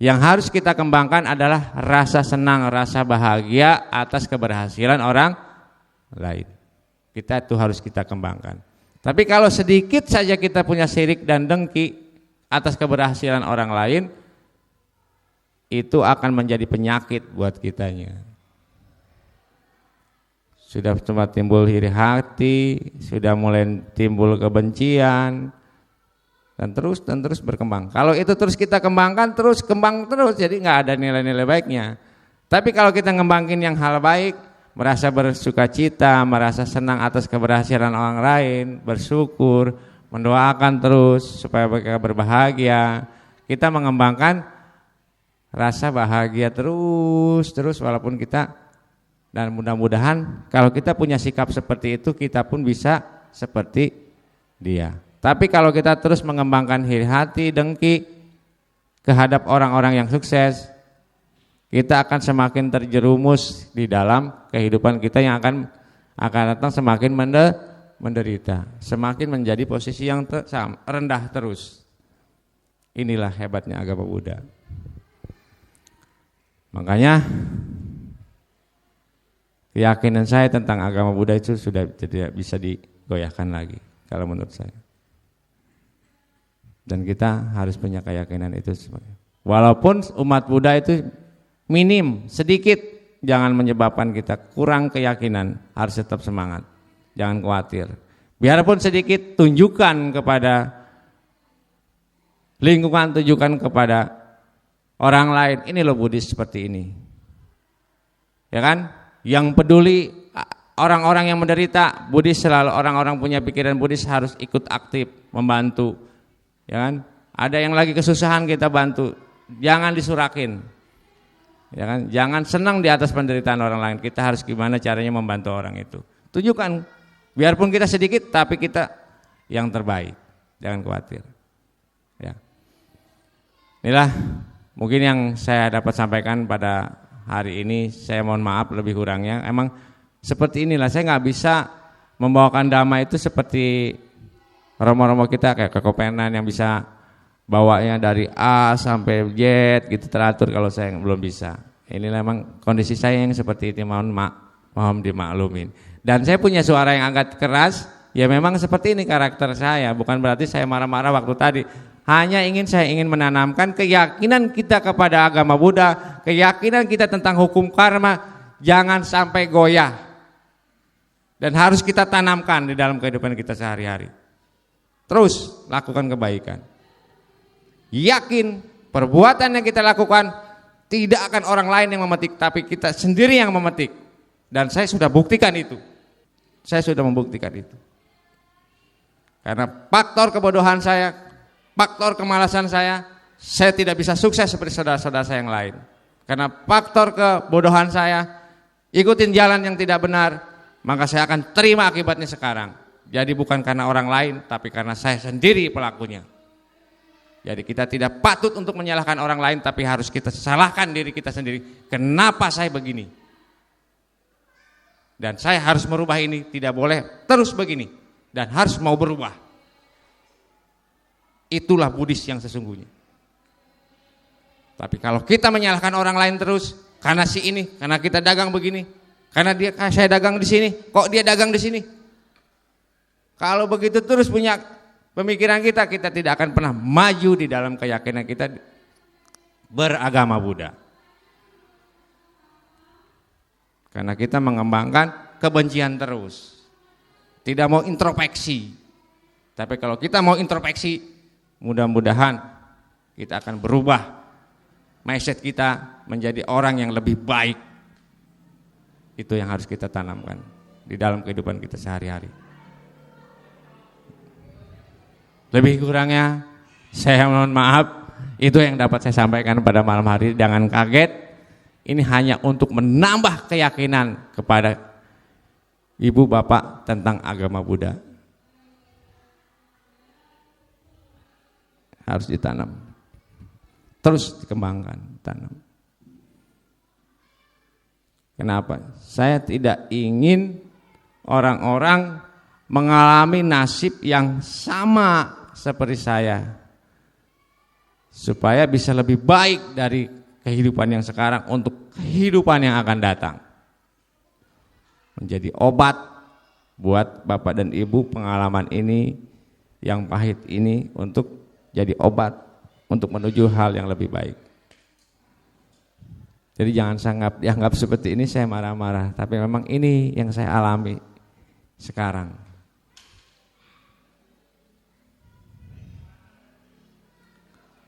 Yang harus kita kembangkan adalah rasa senang, rasa bahagia atas keberhasilan orang lain. Kita itu harus kita kembangkan. Tapi kalau sedikit saja kita punya sirik dan dengki atas keberhasilan orang lain, itu akan menjadi penyakit buat kitanya. Sudah cuma timbul iri hati, sudah mulai timbul kebencian, dan terus berkembang. Kalau itu terus kita kembangkan, kembang terus, jadi nggak ada nilai-nilai baiknya. Tapi kalau kita ngembangin yang hal baik, merasa bersuka cita, merasa senang atas keberhasilan orang lain, bersyukur, mendoakan terus supaya mereka berbahagia. Kita mengembangkan rasa bahagia terus walaupun kita, dan mudah-mudahan kalau kita punya sikap seperti itu, kita pun bisa seperti dia. Tapi kalau kita terus mengembangkan iri hati, dengki kehadap orang-orang yang sukses, kita akan semakin terjerumus di dalam kehidupan kita yang akan datang semakin menderita, semakin menjadi posisi yang rendah terus. Inilah hebatnya agama Buddha. Makanya keyakinan saya tentang agama Buddha itu sudah tidak bisa digoyahkan lagi kalau menurut saya. Dan kita harus punya keyakinan itu. Walaupun umat Buddha itu minim, sedikit, jangan menyebabkan kita kurang keyakinan, harus tetap semangat, jangan khawatir. Biarpun sedikit, tunjukkan kepada lingkungan, tunjukkan kepada orang lain, ini loh Buddhis seperti ini. Ya kan? Yang peduli orang-orang yang menderita, Buddhis selalu, orang-orang punya pikiran Buddhis harus ikut aktif, membantu. Ya kan? Ada yang lagi kesusahan kita bantu, jangan disurakin. Ya kan? Jangan senang di atas penderitaan orang lain. Kita harus gimana caranya membantu orang itu. Tunjukkan, biarpun kita sedikit, tapi kita yang terbaik. Jangan khawatir. Ya. Inilah mungkin yang saya dapat sampaikan pada hari ini. Saya mohon maaf lebih kurangnya. Emang seperti inilah, saya nggak bisa membawakan dhamma itu seperti romo-romo kita kayak kekopenan yang bisa bawanya dari A sampai Z gitu teratur, kalau saya belum bisa. Ini memang kondisi saya yang seperti itu, mohon dimaklumin. Dan saya punya suara yang agak keras, ya memang seperti ini karakter saya, bukan berarti saya marah-marah waktu tadi. Saya ingin menanamkan keyakinan kita kepada agama Buddha, keyakinan kita tentang hukum karma, jangan sampai goyah. Dan harus kita tanamkan di dalam kehidupan kita sehari-hari. Terus lakukan kebaikan. Yakin perbuatan yang kita lakukan tidak akan orang lain yang memetik, tapi kita sendiri yang memetik. Dan saya sudah buktikan itu. Saya sudah membuktikan itu. Karena faktor kebodohan saya, faktor kemalasan saya tidak bisa sukses seperti saudara-saudara saya yang lain. Karena faktor kebodohan saya, ikutin jalan yang tidak benar, maka saya akan terima akibatnya sekarang. Jadi bukan karena orang lain, tapi karena saya sendiri pelakunya. Jadi kita tidak patut untuk menyalahkan orang lain, tapi harus kita salahkan diri kita sendiri. Kenapa saya begini? Dan saya harus merubah ini, tidak boleh terus begini. Dan harus mau berubah. Itulah Buddhis yang sesungguhnya. Tapi kalau kita menyalahkan orang lain terus, karena si ini, karena kita dagang begini, karena saya dagang di sini, kok dia dagang di sini. Kalau begitu terus punya pemikiran kita tidak akan pernah maju di dalam keyakinan kita beragama Buddha. Karena kita mengembangkan kebencian terus. Tidak mau introspeksi. Tapi kalau kita mau introspeksi, mudah-mudahan kita akan berubah mindset kita menjadi orang yang lebih baik. Itu yang harus kita tanamkan di dalam kehidupan kita sehari-hari. Lebih kurangnya saya mohon maaf, itu yang dapat saya sampaikan pada malam hari. Jangan kaget, ini hanya untuk menambah keyakinan kepada ibu bapak tentang agama Buddha. Harus ditanam, terus dikembangkan, tanam. Kenapa? Saya tidak ingin orang-orang mengalami nasib yang sama seperti saya, supaya bisa lebih baik dari kehidupan yang sekarang untuk kehidupan yang akan datang. Menjadi obat buat bapak dan ibu pengalaman ini yang pahit ini, untuk jadi obat untuk menuju hal yang lebih baik. Jadi jangan sangat dianggap seperti ini saya marah-marah, tapi memang ini yang saya alami sekarang.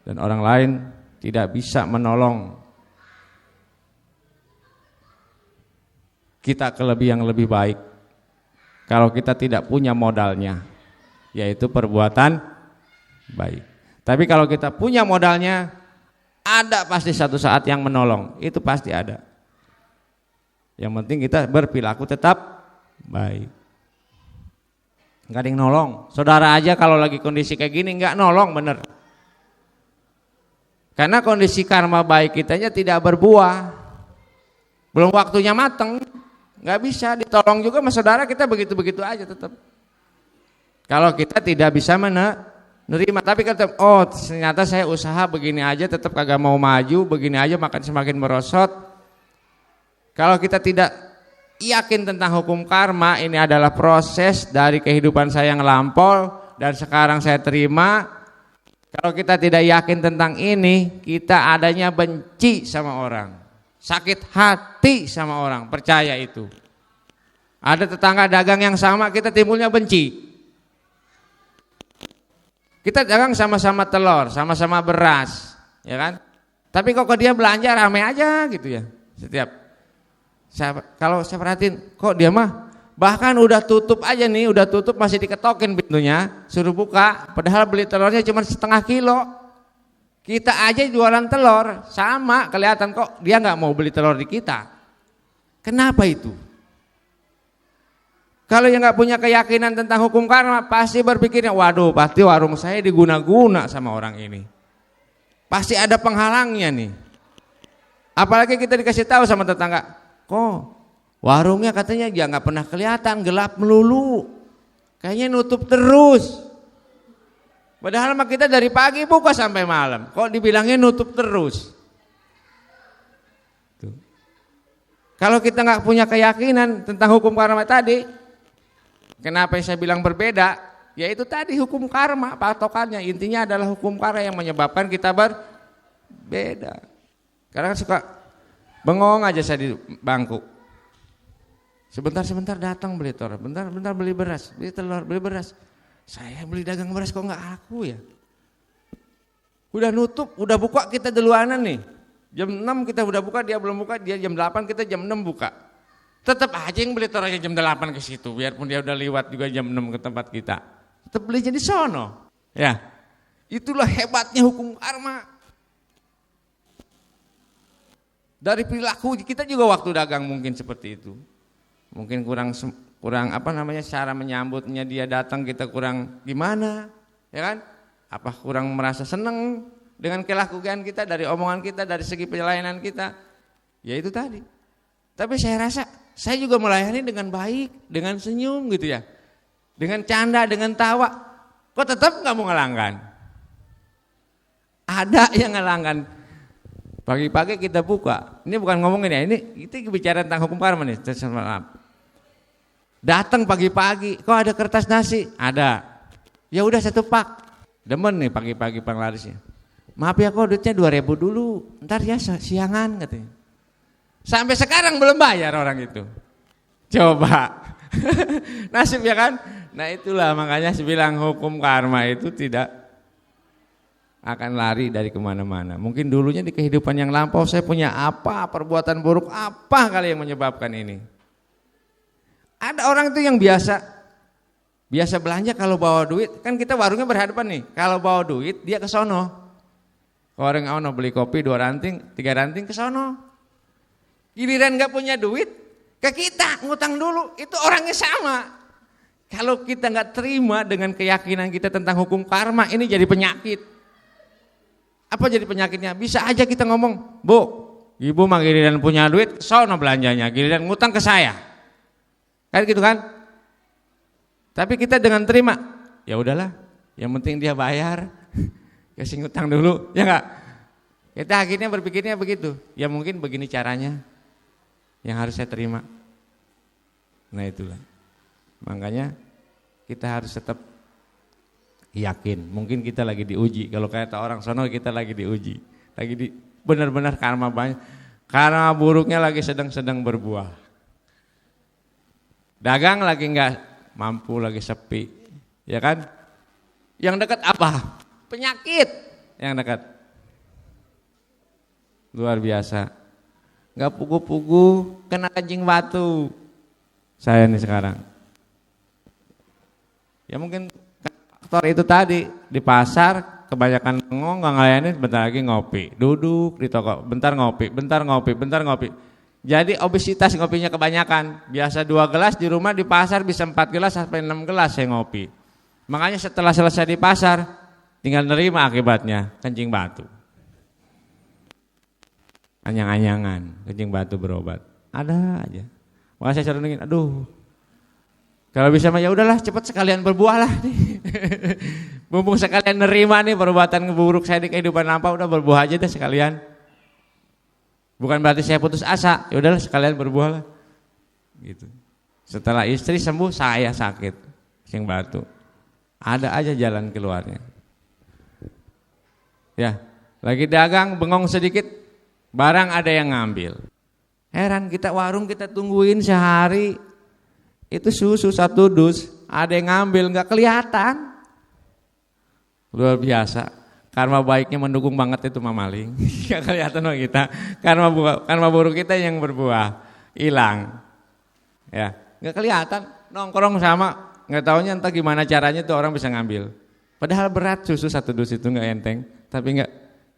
Dan orang lain tidak bisa menolong kita ke yang lebih baik kalau kita tidak punya modalnya, yaitu perbuatan baik. Tapi kalau kita punya modalnya, ada pasti satu saat yang menolong, itu pasti ada. Yang penting kita berperilaku tetap baik. Enggak ada yang nolong. Saudara aja kalau lagi kondisi kayak gini enggak nolong, bener. Karena kondisi karma baik kitanya tidak berbuah, belum waktunya mateng, nggak bisa ditolong juga sama saudara kita begitu-begitu aja tetap. Kalau kita tidak bisa menerima, tapi kata, oh ternyata saya usaha begini aja tetap kagak mau maju, begini aja makan semakin merosot. Kalau kita tidak yakin tentang hukum karma, ini adalah proses dari kehidupan saya yang lampau dan sekarang saya terima. Kalau kita tidak yakin tentang ini, kita adanya benci sama orang, sakit hati sama orang, percaya itu. Ada tetangga dagang yang sama, kita timbulnya benci. Kita dagang sama-sama telur, sama-sama beras, ya kan? Tapi kok dia belanja rame aja gitu ya. Kalau saya perhatiin, kok dia mah bahkan udah tutup aja nih, udah tutup masih diketokin pintunya, suruh buka, padahal beli telurnya cuma setengah kilo. Kita aja jualan telur, sama kelihatan kok dia nggak mau beli telur di kita. Kenapa itu? Kalau yang nggak punya keyakinan tentang hukum karma, pasti berpikirnya, waduh pasti warung saya diguna-guna sama orang ini. Pasti ada penghalangnya nih. Apalagi kita dikasih tahu sama tetangga, kok warungnya katanya ya nggak pernah kelihatan, gelap melulu, kayaknya nutup terus. Padahal mah kita dari pagi buka sampai malam, kok dibilangnya nutup terus. Tuh. Kalau kita nggak punya keyakinan tentang hukum karma tadi, kenapa saya bilang berbeda? Ya itu tadi hukum karma, patokannya intinya adalah hukum karma yang menyebabkan kita berbeda. Karena suka bengong aja saya di bangku. Sebentar-sebentar datang beli telur, bentar-bentar beli beras, beli telur, beli beras. Saya beli dagang beras kok nggak laku ya? Udah nutup, udah buka kita duluanan nih. Jam 6 kita udah buka, dia belum buka, dia jam 8 kita jam 6 buka. Tetap aja yang beli telurnya jam 8 ke situ, biarpun dia udah lewat juga jam 6 ke tempat kita. Tetap beli jadi sono. Ya, itulah hebatnya hukum karma. Dari perilaku kita juga waktu dagang mungkin seperti itu. Mungkin kurang cara menyambutnya, dia datang kita kurang gimana, ya kan? Apa kurang merasa senang dengan kelakuan kita, dari omongan kita, dari segi pelayanan kita, ya itu tadi. Tapi saya rasa saya juga melayani dengan baik, dengan senyum gitu ya, dengan canda, dengan tawa. Kok tetap nggak mau ngelanggan? Ada yang ngelanggan. Pagi-pagi kita buka. Ini bukan ngomongin ya, ini kita bicara tentang hukum karma nih. Datang pagi-pagi, kok ada kertas nasi? Ada. Ya udah 1 pak. Demen nih pagi-pagi penglarisnya. Maaf ya kok duitnya 2.000 dulu. Ntar ya siangan katanya. Sampai sekarang belum bayar orang itu. Coba. Nasib ya kan? Nah itulah makanya saya bilang hukum karma itu tidak akan lari dari kemana-mana. Mungkin dulunya di kehidupan yang lampau saya punya apa, perbuatan buruk apa kali yang menyebabkan ini. Ada orang itu yang biasa belanja kalau bawa duit, kan kita warungnya berhadapan nih. Kalau bawa duit dia ke sono. Orang ono beli kopi 2 ranting, 3 ranting ke sono. Giliran nggak punya duit, ke kita ngutang dulu. Itu orangnya sama. Kalau kita nggak terima dengan keyakinan kita tentang hukum karma, ini jadi penyakit. Apa jadi penyakitnya? Bisa aja kita ngomong, Bu, ibu mah giliran punya duit, sono belanjanya, giliran ngutang ke saya. Kan gitu kan? Tapi kita dengan terima, ya udahlah, yang penting dia bayar, kasih ngutang dulu, ya enggak? Kita akhirnya berpikirnya begitu. Ya mungkin begini caranya yang harus saya terima. Nah itulah. Makanya kita harus tetap yakin. Mungkin kita lagi diuji. Kalau kata orang sono kita lagi diuji. Lagi benar-benar karma banyak. Karma buruknya lagi sedang berbuah. Dagang lagi enggak mampu, lagi sepi. Ya kan? Yang dekat apa? Penyakit yang dekat. Luar biasa. Enggak pugu-pugu kena kencing batu. Saya nih sekarang. Ya mungkin faktor itu tadi, di pasar kebanyakan bengong, nggak ngelayanin, bentar lagi ngopi, duduk di toko, bentar ngopi. Jadi obesitas ngopinya kebanyakan. Biasa 2 gelas, di rumah di pasar bisa 4 gelas sampai 6 gelas saya ngopi. Makanya setelah selesai di pasar tinggal nerima akibatnya, kencing batu. Anyang-anyangan, kencing batu berobat. Ada aja. Makanya saya sering aduh. Kalau bisa mah ya udahlah, cepat sekalian berbuah lah nih. Mumpung sekalian nerima nih perbuatan buruk saya di kehidupan lampau, udah berbuah aja deh sekalian. Bukan berarti saya putus asa, ya udahlah sekalian berbuah lah. Gitu. Setelah istri sembuh, saya sakit, kencing batu. Ada aja jalan keluarnya. Ya, lagi dagang bengong sedikit, barang ada yang ngambil. Heran, kita warung kita tungguin sehari. Itu susu 1 dus, ada yang ngambil nggak kelihatan. Luar biasa. Karma baiknya mendukung banget itu mamaling. Nggak kelihatan sama kita. Karma buruk kita yang berbuah, hilang. Ya, nggak kelihatan. Nongkrong sama, nggak taunya entah gimana caranya tuh orang bisa ngambil. Padahal berat susu 1 dus itu nggak enteng, tapi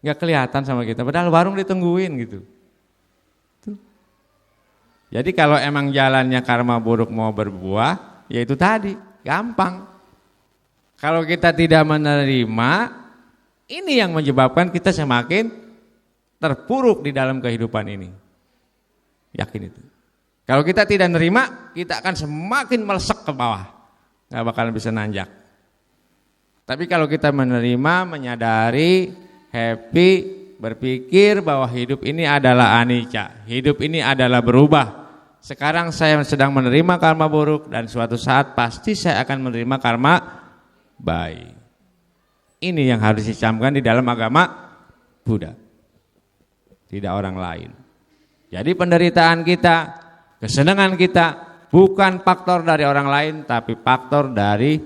nggak kelihatan sama kita. Padahal warung ditungguin gitu. Jadi kalau emang jalannya karma buruk mau berbuah, ya itu tadi, gampang. Kalau kita tidak menerima, ini yang menyebabkan kita semakin terpuruk di dalam kehidupan ini. Yakin itu. Kalau kita tidak menerima, kita akan semakin melesek ke bawah. Nggak bakalan bisa nanjak. Tapi kalau kita menerima, menyadari, happy, berpikir bahwa hidup ini adalah anicca, hidup ini adalah berubah. Sekarang saya sedang menerima karma buruk dan suatu saat pasti saya akan menerima karma baik. Ini yang harus dicamkan di dalam agama Buddha, tidak orang lain. Jadi penderitaan kita, kesenangan kita bukan faktor dari orang lain, tapi faktor dari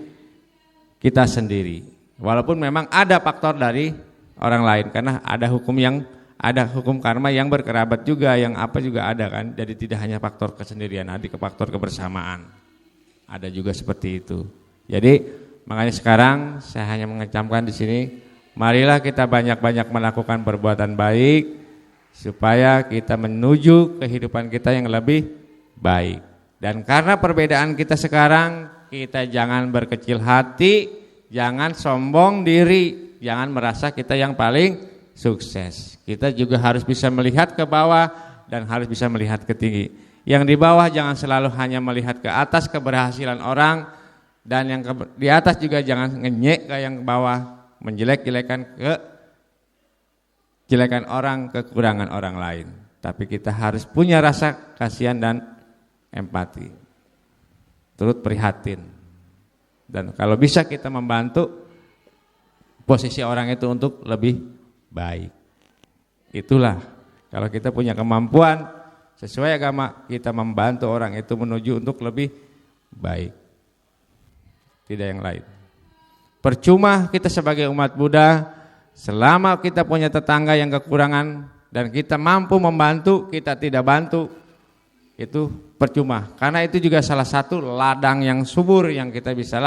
kita sendiri. Walaupun memang ada faktor dari orang lain, karena ada hukum karma yang berkerabat juga, yang apa juga ada kan. Jadi tidak hanya faktor kesendirian, ada faktor kebersamaan. Ada juga seperti itu. Jadi makanya sekarang saya hanya mengecamkan di sini, marilah kita banyak-banyak melakukan perbuatan baik supaya kita menuju kehidupan kita yang lebih baik. Dan karena perbedaan kita sekarang, kita jangan berkecil hati, jangan sombong diri, jangan merasa kita yang paling sukses. Kita juga harus bisa melihat ke bawah dan harus bisa melihat ke tinggi. Yang di bawah jangan selalu hanya melihat ke atas keberhasilan orang, dan yang di atas juga jangan ngenyek ke yang bawah, menjelek-jelekan ke kejelekan orang, kekurangan orang lain. Tapi kita harus punya rasa kasihan dan empati, turut prihatin. Dan kalau bisa kita membantu posisi orang itu untuk lebih baik. Itulah kalau kita punya kemampuan sesuai agama, kita membantu orang itu menuju untuk lebih baik. Tidak yang lain. Percuma kita sebagai umat Buddha, selama kita punya tetangga yang kekurangan dan kita mampu membantu, kita tidak bantu, itu percuma. Karena itu juga salah satu ladang yang subur yang kita bisa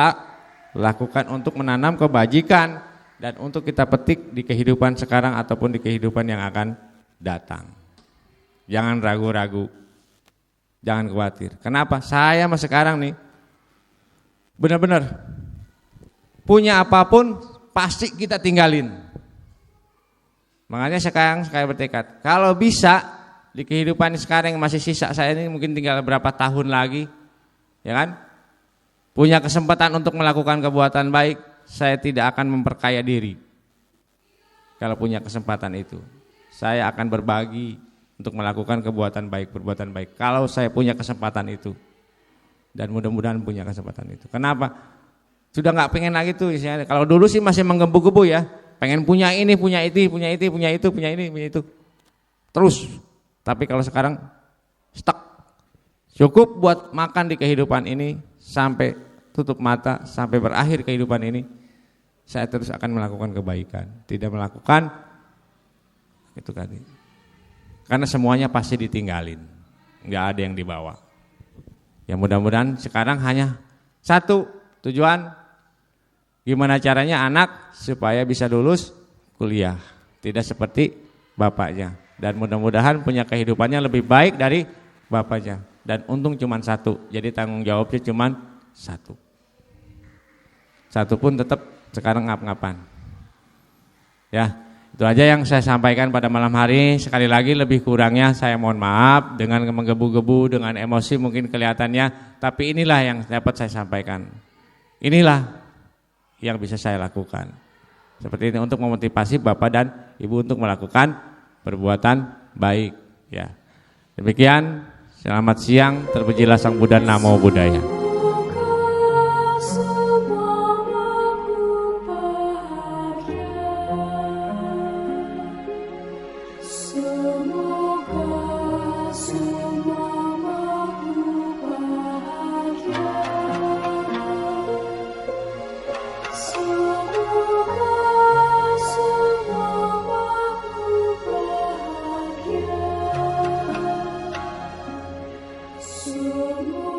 lakukan untuk menanam kebajikan dan untuk kita petik di kehidupan sekarang ataupun di kehidupan yang akan datang. Jangan ragu-ragu, jangan khawatir. Kenapa? Saya mas sekarang nih benar-benar punya apapun pasti kita tinggalin. Makanya sekarang saya bertekad, kalau bisa di kehidupan sekarang yang masih sisa saya ini mungkin tinggal berapa tahun lagi, ya kan? Punya kesempatan untuk melakukan kebuatan baik, saya tidak akan memperkaya diri. Kalau punya kesempatan itu, saya akan berbagi untuk melakukan perbuatan baik. Kalau saya punya kesempatan itu, dan mudah-mudahan punya kesempatan itu. Kenapa? Sudah nggak pengen lagi tuh. Kalau dulu sih masih menggebu-gebu ya, pengen punya ini, punya itu, punya itu. Terus. Tapi kalau sekarang stuck. Cukup buat makan di kehidupan ini sampai tutup mata, sampai berakhir kehidupan ini. Saya terus akan melakukan kebaikan, tidak melakukan itu tadi. Karena semuanya pasti ditinggalin, nggak ada yang dibawa. Ya mudah-mudahan sekarang hanya satu tujuan, gimana caranya anak supaya bisa lulus kuliah, tidak seperti bapaknya. Dan mudah-mudahan punya kehidupannya lebih baik dari bapaknya. Dan untung cuma satu, jadi tanggung jawabnya cuma satu. Satu pun tetap sekarang ngap-ngapan. Ya, itu aja yang saya sampaikan pada malam hari. Sekali lagi lebih kurangnya saya mohon maaf dengan menggebu-gebu, dengan emosi mungkin kelihatannya. Tapi inilah yang dapat saya sampaikan. Inilah yang bisa saya lakukan. Seperti ini untuk memotivasi Bapak dan Ibu untuk melakukan perbuatan baik. Ya, demikian. Selamat siang. Terpujilah Sang Buddha. Namo Buddhaya. Sumo